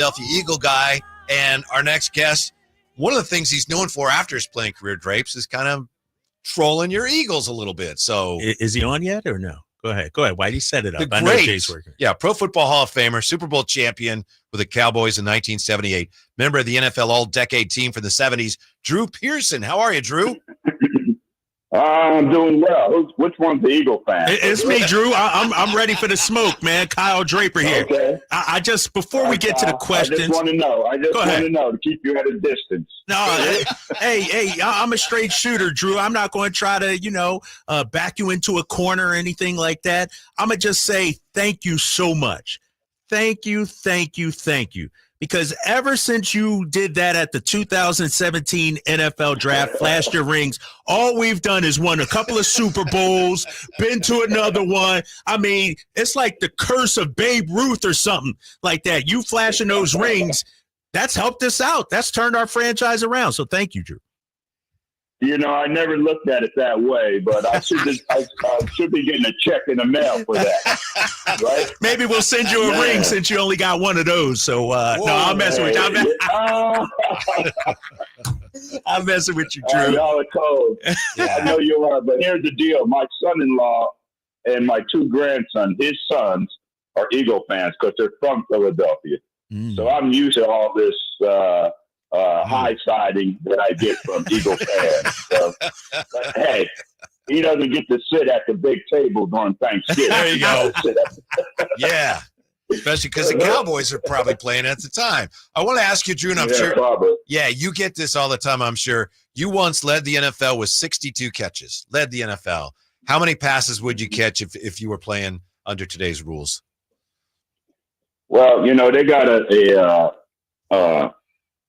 Philadelphia Eagle guy. And our next guest, one of the things he's known for after his playing career, Drapes, is kind of trolling your Eagles a little bit. So is he on yet or no? Go ahead. Whitey, set it up. I know Jay's working. Yeah, Pro Football Hall of Famer, Super Bowl champion with the Cowboys in 1978, member of the NFL All-Decade team for the 70s, Drew Pearson. How are you, Drew? I'm doing well. Which one's the Eagle fan? It's me, Drew. I'm ready for the smoke, man. Kyle Draper here. Okay. I just before we get to the questions, I just want to know. To keep you at a distance. No, hey, I'm a straight shooter, Drew. I'm not going to try to, back you into a corner or anything like that. I'm gonna just say thank you so much. Thank you. Because ever since you did that at the 2017 NFL draft, flashed your rings, all we've done is won a couple of Super Bowls, been to another one. I mean, it's like the curse of Babe Ruth or something like that. You flashing those rings, that's helped us out. That's turned our franchise around. So thank you, Drew. I never looked at it that way, but I should be getting a check in the mail for that, right? Maybe we'll send you a ring since you only got one of those. So, no, I'm messing with you. I'm messing with you, Drew. Y'all are cold. Yeah. I know you are, but here's the deal. My son-in-law and my two grandsons, his sons, are Eagle fans because they're from Philadelphia. So I'm used to all this high siding that I get from Eagle fans. So, but hey, he doesn't get to sit at the big table during Thanksgiving. There you go. Yeah, especially because the Cowboys are probably playing at the time. I want to ask you, Drew, and I'm sure. Probably. Yeah, you get this all the time, I'm sure. You once led the NFL with 62 catches. Led the NFL. How many passes would you catch if you were playing under today's rules? Well, they got a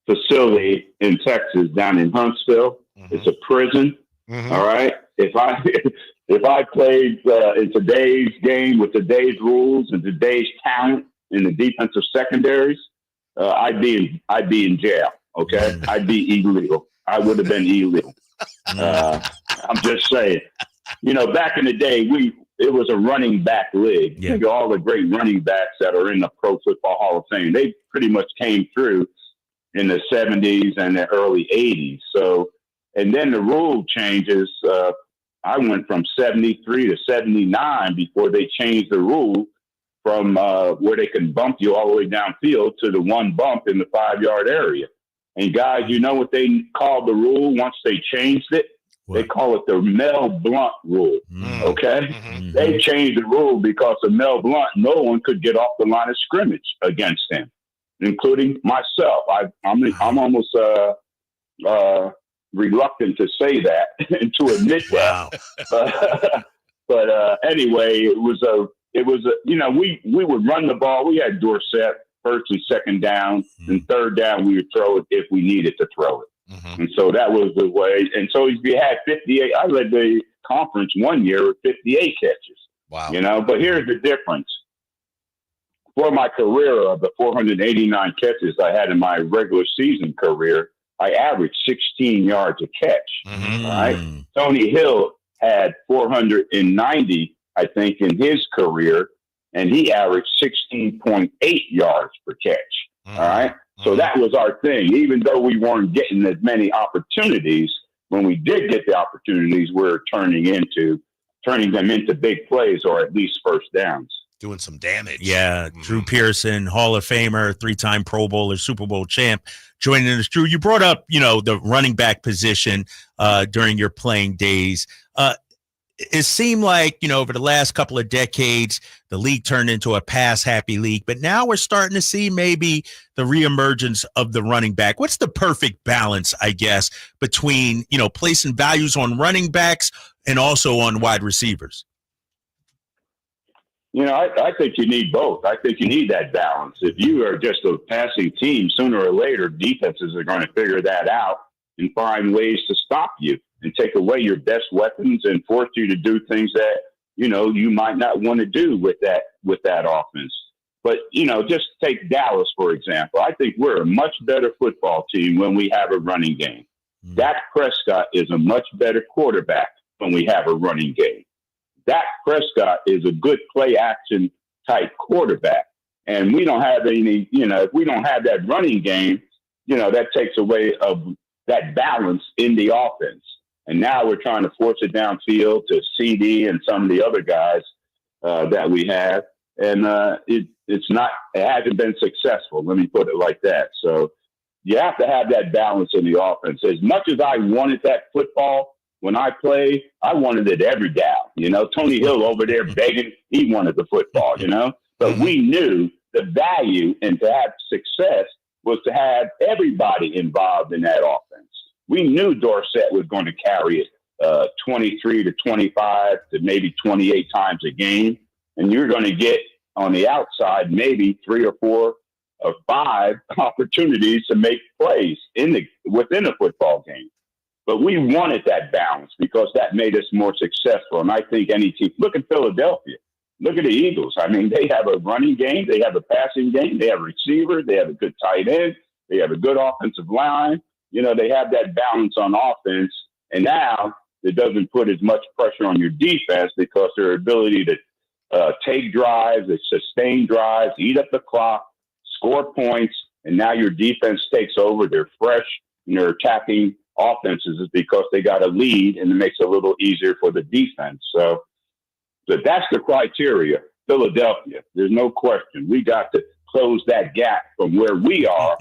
facility in Texas down in Huntsville. Mm-hmm. It's a prison. Mm-hmm. All right. If I played in today's game with today's rules and today's talent in the defensive secondaries, I'd be in jail. Okay. I'd be illegal. I would have been illegal. I'm just saying, back in the day, it was a running back league. Yeah. Think of all the great running backs that are in the Pro Football Hall of Fame. They pretty much came through in the 70s and the early 80s. So, and then the rule changes. I went from 73 to 79 before they changed the rule from where they can bump you all the way downfield to the one bump in the 5-yard area. And guys, you know what they called the rule once they changed it? What? They call it the Mel Blount rule. Okay? Mm-hmm. They changed the rule because of Mel Blount. No one could get off the line of scrimmage against him, including myself. I'm almost reluctant to say that and to admit that. But anyway, it was we would run the ball. We had Dorsett first and second down, and third down we would throw it if we needed to throw it. Mm-hmm. And so that was the way. And so if you had 58, I led the conference one year with 58 catches. Wow. But here's the difference. For my career of the 489 catches I had in my regular season career, I averaged 16 yards a catch. Mm-hmm. All right. Tony Hill had 490, I think, in his career, and he averaged 16.8 yards per catch. Mm-hmm. All right. So that was our thing. Even though we weren't getting as many opportunities, when we did get the opportunities, we were turning them into big plays or at least first downs. Doing some damage. Yeah, Drew Pearson, Hall of Famer, 3-time Pro Bowler, Super Bowl champ, joining us. Drew, you brought up, the running back position during your playing days. It seemed like, over the last couple of decades, the league turned into a pass-happy league. But now we're starting to see maybe the reemergence of the running back. What's the perfect balance, I guess, between, placing values on running backs and also on wide receivers? I think you need both. I think you need that balance. If you are just a passing team, sooner or later, defenses are going to figure that out and find ways to stop you and take away your best weapons and force you to do things that, you might not want to do with that offense. But, just take Dallas, for example. I think we're a much better football team when we have a running game. Mm-hmm. Dak Prescott is a much better quarterback when we have a running game. Dak Prescott is a good play action type quarterback. And we don't have any, if we don't have that running game, that takes away of that balance in the offense. And now we're trying to force it downfield to CD and some of the other guys that we have. And it hasn't been successful. Let me put it like that. So you have to have that balance in the offense. As much as I wanted that football when I played, I wanted it every down. Tony Hill over there begging, he wanted the football, But we knew the value and to have success was to have everybody involved in that offense. We knew Dorsett was going to carry it 23 to 25 to maybe 28 times a game. And you're going to get on the outside maybe 3 or 4 or 5 opportunities to make plays within a football game. But we wanted that balance because that made us more successful. And I think any team, look at Philadelphia. Look at the Eagles. I mean, they have a running game. They have a passing game. They have a receiver. They have a good tight end. They have a good offensive line. They have that balance on offense. And now it doesn't put as much pressure on your defense because their ability to take drives, to sustain drives, eat up the clock, score points, and now your defense takes over. They're fresh and they're attacking offenses is because they got a lead, and it makes it a little easier for the defense. So that's the criteria. Philadelphia, there's no question. We got to close that gap from where we are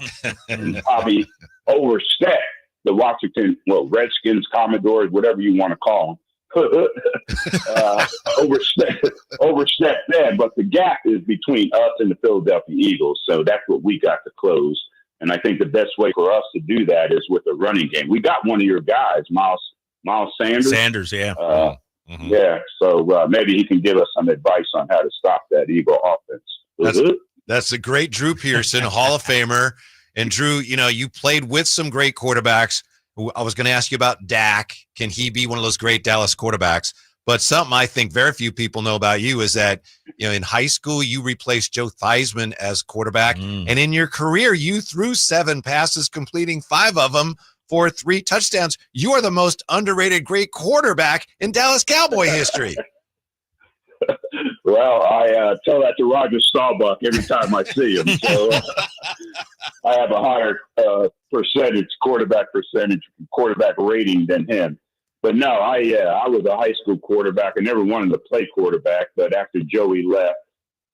and probably overstep the Washington, Redskins, Commodores, whatever you want to call them. Overstep them. But the gap is between us and the Philadelphia Eagles. So that's what we got to close. And I think the best way for us to do that is with the running game. We got one of your guys, Miles Sanders. Sanders, yeah. Yeah, so maybe he can give us some advice on how to stop that Eagle offense. That's a great Drew Pearson, Hall of Famer. And Drew, you played with some great quarterbacks. I was going to ask you about Dak. Can he be one of those great Dallas quarterbacks? But something I think very few people know about you is that, in high school, you replaced Joe Theismann as quarterback. And in your career, you threw 7 passes, completing 5 of them for 3 touchdowns. You are the most underrated great quarterback in Dallas Cowboy history. Well, I tell that to Roger Staubach every time I see him. So I have a higher quarterback rating than him. But no, I was a high school quarterback. I never wanted to play quarterback. But after Joey left,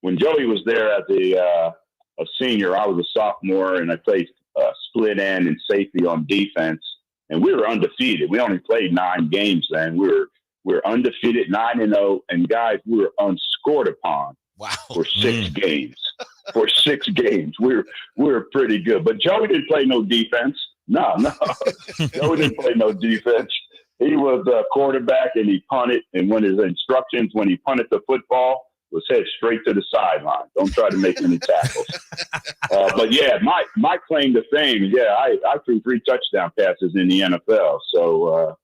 when Joey was there as a senior, I was a sophomore, and I played split end and safety on defense. And we were undefeated. We only played 9 games then. We're undefeated, 9-0, and guys, we were unscored upon for 6 games. For 6 games, we were pretty good. But Joey didn't play no defense. No, Joey didn't play no defense. He was a quarterback, and he punted. And when his instructions, when he punted the football, was head straight to the sideline. Don't try to make any tackles. But yeah, my claim to fame, I threw 3 touchdown passes in the NFL. So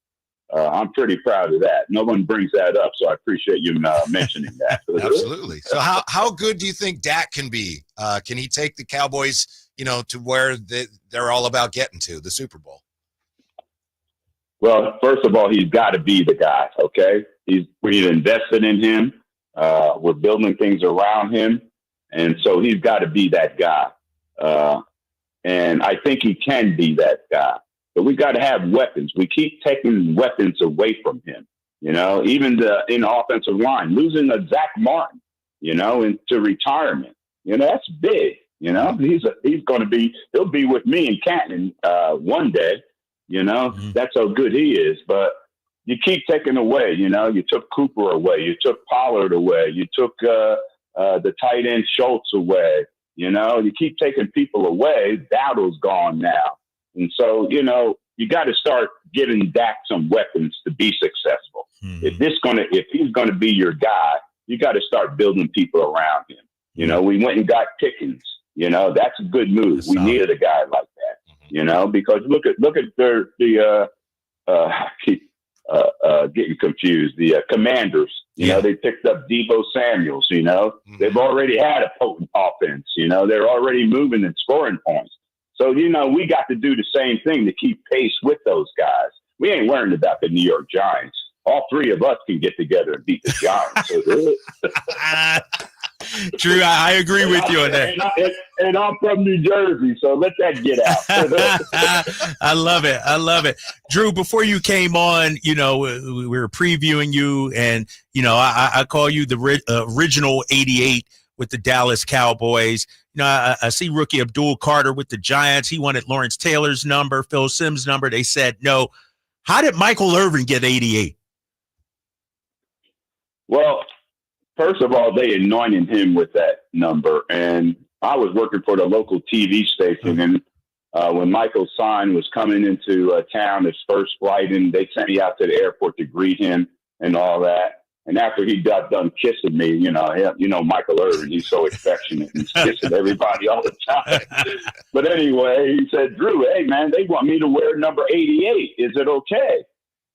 I'm pretty proud of that. No one brings that up, so I appreciate you mentioning that. Absolutely. So how good do you think Dak can be? Can he take the Cowboys, to where they're all about getting to, the Super Bowl? Well, first of all, he's got to be the guy, okay? We've invested in him. We're building things around him. And so he's got to be that guy. And I think he can be that guy. But we got to have weapons. We keep taking weapons away from him. Even in the offensive line, losing a Zach Martin, into retirement. That's big. He'll be with me in Canton one day. That's how good he is. But you keep taking away, you took Cooper away, you took Pollard away, you took the tight end Schultz away, you keep taking people away. Dowdle's gone now. And so, you got to start giving Dak some weapons to be successful. If he's going to be your guy, you got to start building people around him. We went and got Pickens, that's a good move. We needed a guy like that, because look at getting confused. The Commanders, they picked up Deebo Samuels, they've already had a potent offense, they're already moving and scoring points. So, we got to do the same thing to keep pace with those guys. We ain't worrying about the New York Giants. all three of us can get together and beat the Giants. So, Drew, I agree with you on that. And I'm from New Jersey, so let that get out. I love it. I love it. Drew, before you came on, we were previewing you, and, I call you the original 88 with the Dallas Cowboys. I see rookie Abdul Carter with the Giants. He wanted Lawrence Taylor's number, Phil Simms' number. They said no. How did Michael Irvin get 88? Well, first of all, they anointed him with that number. And I was working for the local TV station. And when Michael Sign was coming into town, his first flight, and they sent me out to the airport to greet him and all that. And after he got done kissing me, Michael Irvin, he's so affectionate. He's kissing everybody all the time. But anyway, he said, Drew, hey, man, they want me to wear number 88. Is it okay?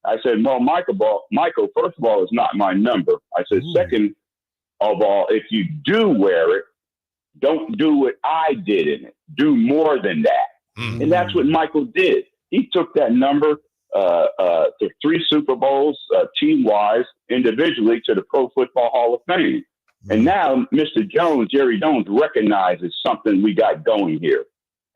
I said, well, Michael, first of all, it's not my number. I said, second of all, if you do wear it, don't do what I did in it. Do more than that. Mm-hmm. And that's what Michael did. He took that number to 3 Super Bowls, team-wise, individually, to the Pro Football Hall of Fame. Mm-hmm. And now Mr. Jones, Jerry Jones, recognizes something we got going here.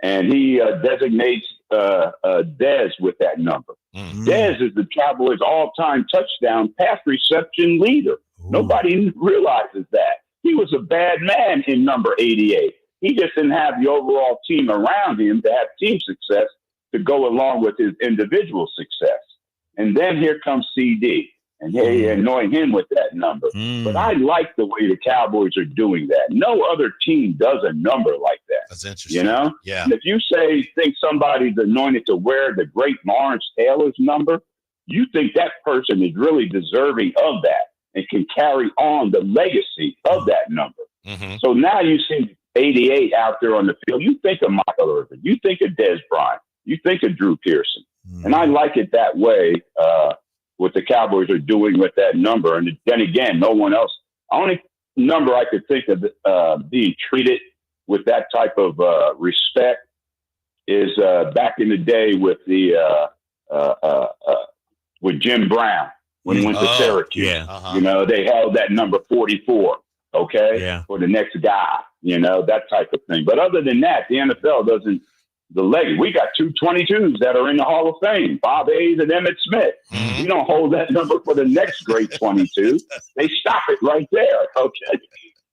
And he designates Dez with that number. Mm-hmm. Dez is the Cowboys' all-time touchdown pass reception leader. Ooh. Nobody realizes that. He was a bad man in number 88. He just didn't have the overall team around him to have team success to go along with his individual success. And then here comes CD, and they annoy him with that number. But I like the way the Cowboys are doing that. No other team does a number like that. That's interesting. Yeah. And if you think somebody's anointed to wear the great Lawrence Taylor's number, you think that person is really deserving of that and can carry on the legacy of that number. Mm-hmm. So now you see 88 out there on the field. You think of Michael Irvin. You think of Dez Bryant. You think of Drew Pearson. Mm-hmm. And I like it that way, what the Cowboys are doing with that number. And then again, no one else. Only number I could think of being treated with that type of respect is back in the day with with Jim Brown when he went to Syracuse. Yeah. Uh-huh. They held that number 44, for the next guy, that type of thing. But other than that, the NFL doesn't. The leg. We got 2 22s that are in the Hall of Fame, Bob Hayes and Emmitt Smith. Mm-hmm. We don't hold that number for the next great 22. They stop it right there. Okay.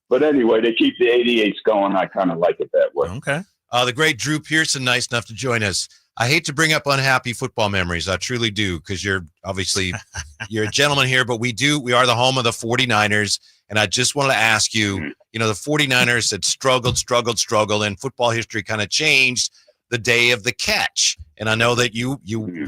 But anyway, they keep the 88s going. I kind of like it that way. Okay. The great Drew Pearson, nice enough to join us. I hate to bring up unhappy football memories. I truly do, because you're a gentleman here, but we are the home of the 49ers. And I just wanted to ask you, the 49ers had struggled, and football history kind of changed the day of the catch. And I know that you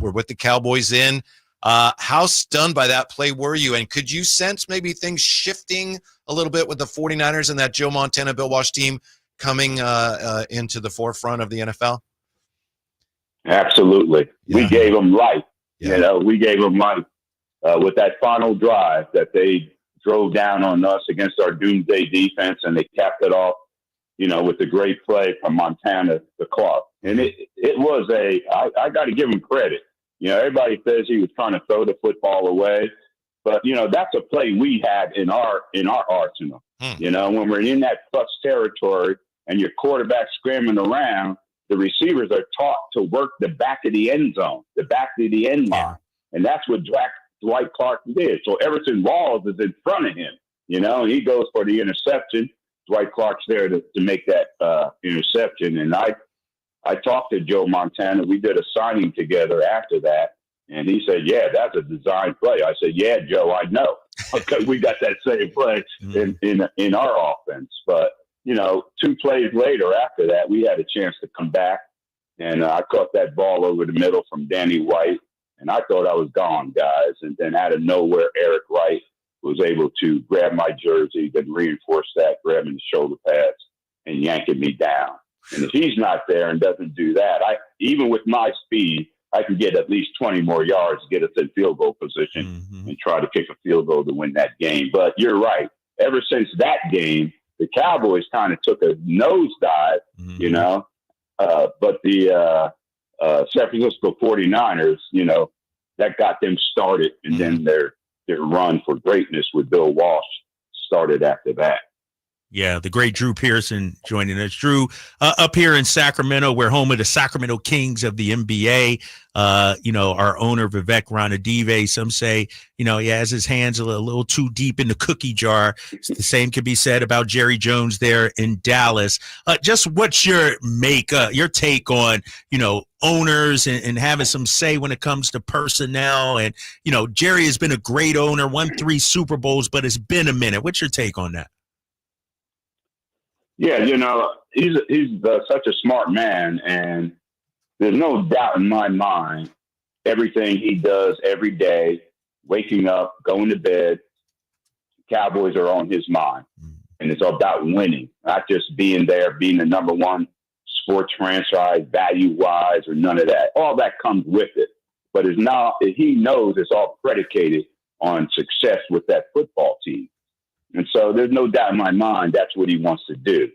were with the Cowboys in. How stunned by that play were you? And could you sense maybe things shifting a little bit with the 49ers and that Joe Montana, Bill Walsh team coming into the forefront of the NFL? Absolutely. Yeah. We gave them life. Yeah. We gave them life with that final drive that they drove down on us against our doomsday defense, and they capped it off, with the great play from Montana to Clark. And it was I got to give him credit. Everybody says he was trying to throw the football away, but that's a play we had in our arsenal. When we're in that plus territory and your quarterback scrambling around, the receivers are taught to work the back of the end zone, the back of the end line, and that's what Dwight Clark did. So Everson Walls is in front of him, and he goes for the interception. Dwight Clark's there to make that interception, and I talked to Joe Montana. We did a signing together after that, and he said, yeah, that's a design play. I said, yeah, Joe, I know. Okay, we got that same play in our offense. But, 2 plays later after that, we had a chance to come back, and I caught that ball over the middle from Danny White, and I thought I was gone, guys. And then out of nowhere, Eric Wright was able to grab my jersey, then reinforce that, grabbing the shoulder pads and yanking me down. And if he's not there and doesn't do that, even with my speed, I can get at least 20 more yards to get us in field goal position and try to kick a field goal to win that game. But you're right. Ever since that game, the Cowboys kind of took a nosedive, but the San Francisco 49ers, that got them started. And then their their run for greatness with Bill Walsh started after that. Yeah, the great Drew Pearson joining us. Drew, up here in Sacramento, we're home of the Sacramento Kings of the NBA. Our owner, Vivek Ranadive, some say, he has his hands a little too deep in the cookie jar. The same could be said about Jerry Jones there in Dallas. Just what's your take on, owners and having some say when it comes to personnel? And, Jerry has been a great owner, won 3 Super Bowls, but it's been a minute. What's your take on that? Yeah, he's such a smart man, and there's no doubt in my mind everything he does every day, waking up, going to bed, Cowboys are on his mind. And it's all about winning, not just being there, being the number one sports franchise, value-wise, or none of that. All that comes with it. But he knows it's all predicated on success with that football team. And so there's no doubt in my mind that's what he wants to do.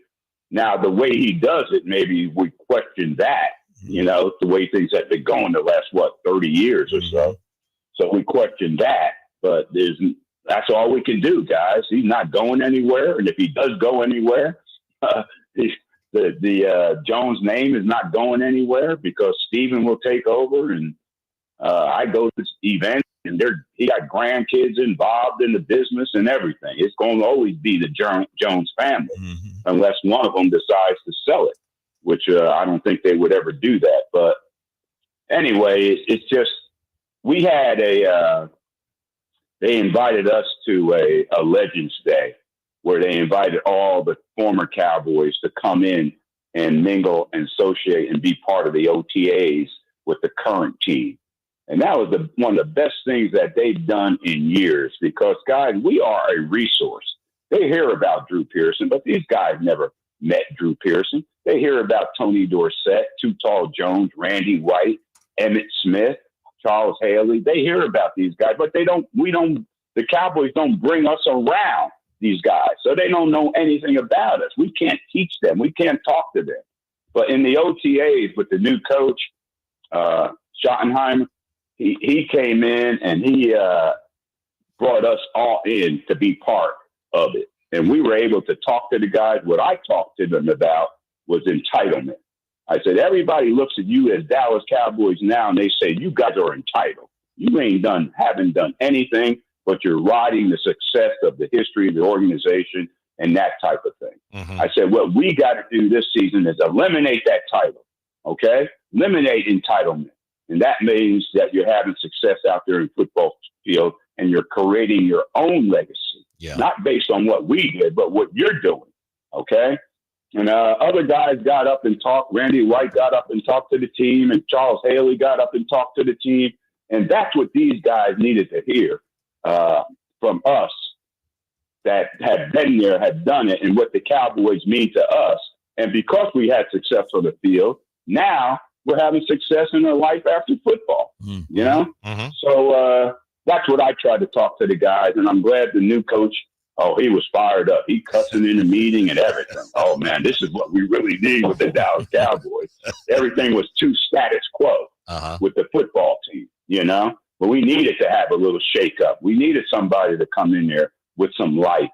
Now, the way he does it, maybe we question that, the way things have been going the last, 30 years or so. So we question that, but that's all we can do, guys. He's not going anywhere. And if he does go anywhere, the Jones name is not going anywhere because Steven will take over. And I go to events. And he got grandkids involved in the business and everything. It's going to always be the Jones family, unless one of them decides to sell it, which I don't think they would ever do that. But anyway, it's just we had they invited us to a Legends Day where they invited all the former Cowboys to come in and mingle and associate and be part of the OTAs with the current team. And that was one of the best things that they've done in years because, guys, we are a resource. They hear about Drew Pearson, but these guys never met Drew Pearson. They hear about Tony Dorsett, Too Tall Jones, Randy White, Emmitt Smith, Charles Haley. They hear about these guys, but the Cowboys don't bring us around these guys. So they don't know anything about us. We can't teach them. We can't talk to them. But in the OTAs with the new coach, Schottenheimer, he came in and he brought us all in to be part of it. And we were able to talk to the guys. What I talked to them about was entitlement. I said, everybody looks at you as Dallas Cowboys now, and they say, you guys are entitled. You haven't done anything, but you're riding the success of the history of the organization and that type of thing. I said, what we got to do this season is eliminate that title, okay? Eliminate entitlement. And that means that you're having success out there in football field and you're creating your own legacy, not based on what we did, but what you're doing. Okay. And other guys got up and talked. Randy White got up and talked to the team, and Charles Haley got up and talked to the team. And that's what these guys needed to hear from us that had been there, had done it, and what the Cowboys mean to us. And because we had success on the field, now we're having success in our life after football, So that's what I tried to talk to the guys, and I'm glad the new coach, he was fired up. He cussing in the meeting and everything. Oh, man, this is what we really need with the Dallas Cowboys. Everything was too status quo with the football team, But we needed to have a little shakeup. We needed somebody to come in there with some life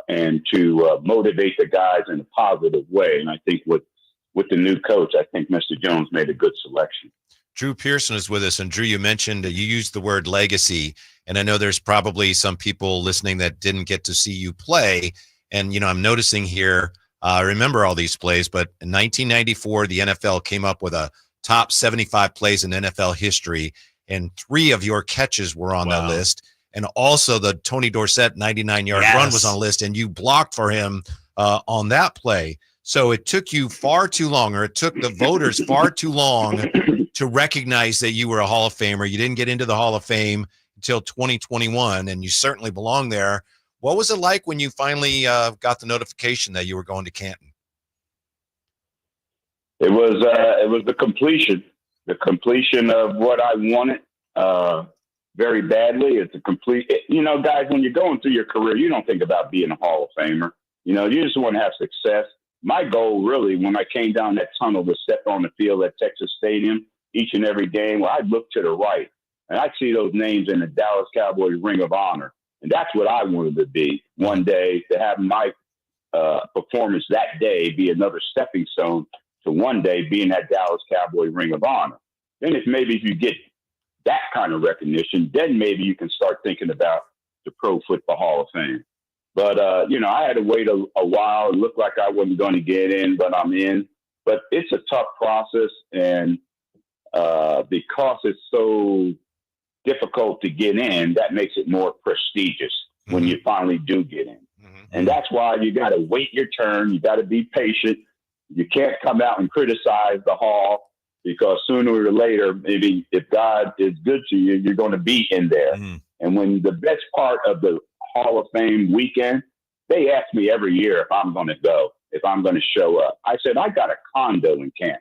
and to motivate the guys in a positive way. And I think with the new coach, I think Mr. Jones made a good selection. Drew Pearson is with us. And Drew, you mentioned you used the word legacy. And I know there's probably some people listening that didn't get to see you play. And, I'm noticing here, I remember all these plays, but in 1994, the NFL came up with a top 75 plays in NFL history. And 3 of your catches were on that list. And also the Tony Dorsett 99-yard run was on the list. And you blocked for him on that play. So it took you far too long, or it took the voters far too long to recognize that you were a Hall of Famer. You didn't get into the Hall of Fame until 2021, and you certainly belong there. What was it like when you finally got the notification that you were going to Canton? It was the completion of what I wanted very badly. It's a complete, guys, when you're going through your career, you don't think about being a Hall of Famer. You just want to have success. My goal, really, when I came down that tunnel to step on the field at Texas Stadium each and every game, I'd look to the right And I see those names in the Dallas Cowboys Ring of Honor. And that's what I wanted to be one day, to have my performance that day be another stepping stone to one day be in that Dallas Cowboy Ring of Honor. Then if you get that kind of recognition, then maybe you can start thinking about the Pro Football Hall of Fame. But, I had to wait a while. It looked like I wasn't going to get in, but I'm in. But it's a tough process. And because it's so difficult to get in, that makes it more prestigious when you finally do get in. And that's why you got to wait your turn. You got to be patient. You can't come out and criticize the hall, because sooner or later, maybe if God is good to you, you're going to be in there. And when the best part of the Hall of Fame weekend, they ask me every year if I'm going to go, if I'm going to show up. I said, I got a condo in Canton.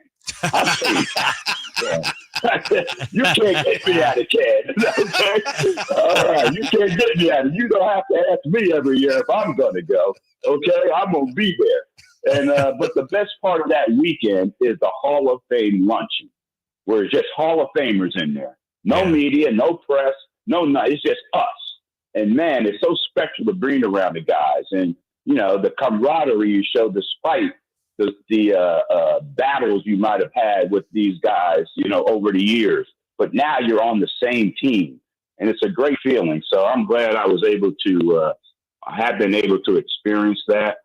You can't get me out of Canton. Okay? All right, you can't get me out of. You don't have to ask me every year if I'm going to go. Okay, I'm going to be there. And but the best part of that weekend is the Hall of Fame luncheon, where it's just Hall of Famers in there. No media, no press, it's just us. And man, it's so special to bring around the guys, and the camaraderie you show despite the battles you might have had with these guys, over the years. But now you're on the same team, and it's a great feeling. So I'm glad I was able to, have been able to experience that.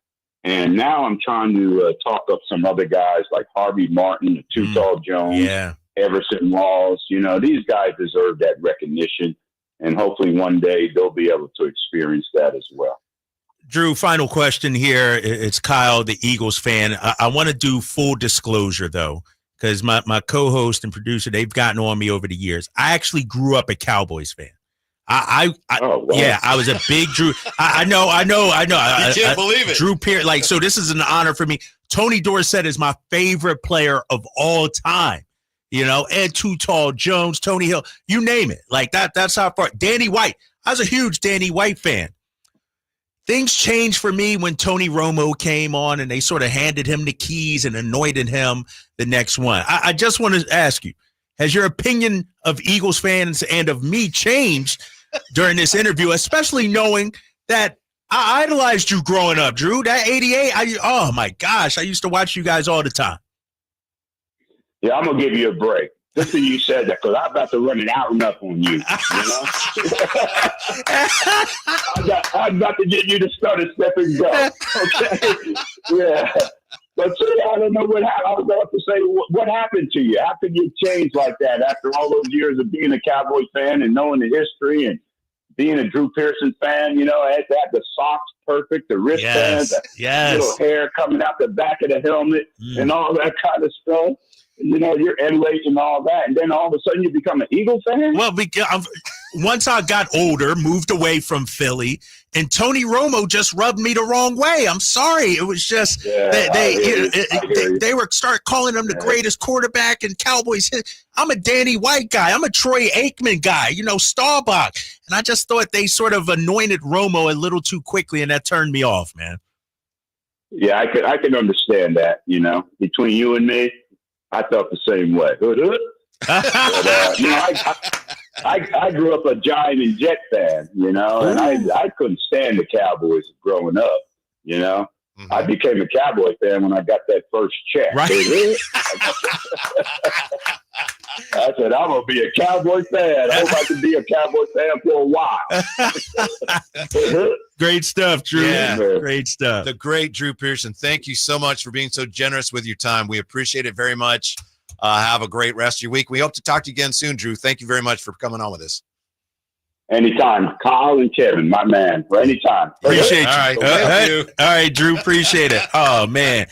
And now I'm trying to talk up some other guys like Harvey Martin, Too Tall Jones, Everson Walls. These guys deserve that recognition, and hopefully one day they'll be able to experience that as well. Drew, final question here. It's Kyle, the Eagles fan. I want to do full disclosure, though, because my co-host and producer, they've gotten on me over the years. I actually grew up a Cowboys fan. I was a big Drew. I know. You can't believe it. Drew Pearson. So this is an honor for me. Tony Dorsett is my favorite player of all time. Ed Too Tall Jones, Tony Hill, you name it. That's how far. Danny White. I was a huge Danny White fan. Things changed for me when Tony Romo came on and they sort of handed him the keys and anointed him the next one. I just want to ask you, has your opinion of Eagles fans and of me changed during this interview, especially knowing that I idolized you growing up, Drew? That 88, oh my gosh, I used to watch you guys all the time. Yeah, I'm going to give you a break. Good thing you said that, because I'm about to run an out and up on you. I'm about to get you to start a step and go. Okay? Yeah. But see, I don't know what happened. I was about to say, what happened to you? How could you change like that after all those years of being a Cowboy fan and knowing the history and being a Drew Pearson fan? Had to have the socks perfect, the wristbands, the little hair coming out the back of the helmet, and all that kind of stuff. You're emulating all that, and then all of a sudden you become an Eagle fan? Well, once I got older, moved away from Philly, and Tony Romo just rubbed me the wrong way. I'm sorry. It was just they were start calling him the greatest quarterback in Cowboys. I'm a Danny White guy. I'm a Troy Aikman guy, Staubach. And I just thought they sort of anointed Romo a little too quickly, and that turned me off, man. Yeah, I can understand that, between you and me. I felt the same way. But, I grew up a Giant and Jet fan, and I couldn't stand the Cowboys growing up, I became a Cowboy fan when I got that first check. Right. I said, I'm going to be a Cowboy fan. I hope I can be a Cowboy fan for a while. Great stuff, Drew. Yeah. Great stuff. The great Drew Pearson. Thank you so much for being so generous with your time. We appreciate it very much. Have a great rest of your week. We hope to talk to you again soon, Drew. Thank you very much for coming on with us. Anytime. Kyle and Kevin, my man. For anytime. Appreciate you. All right. All right, Drew. Appreciate it. Oh, man.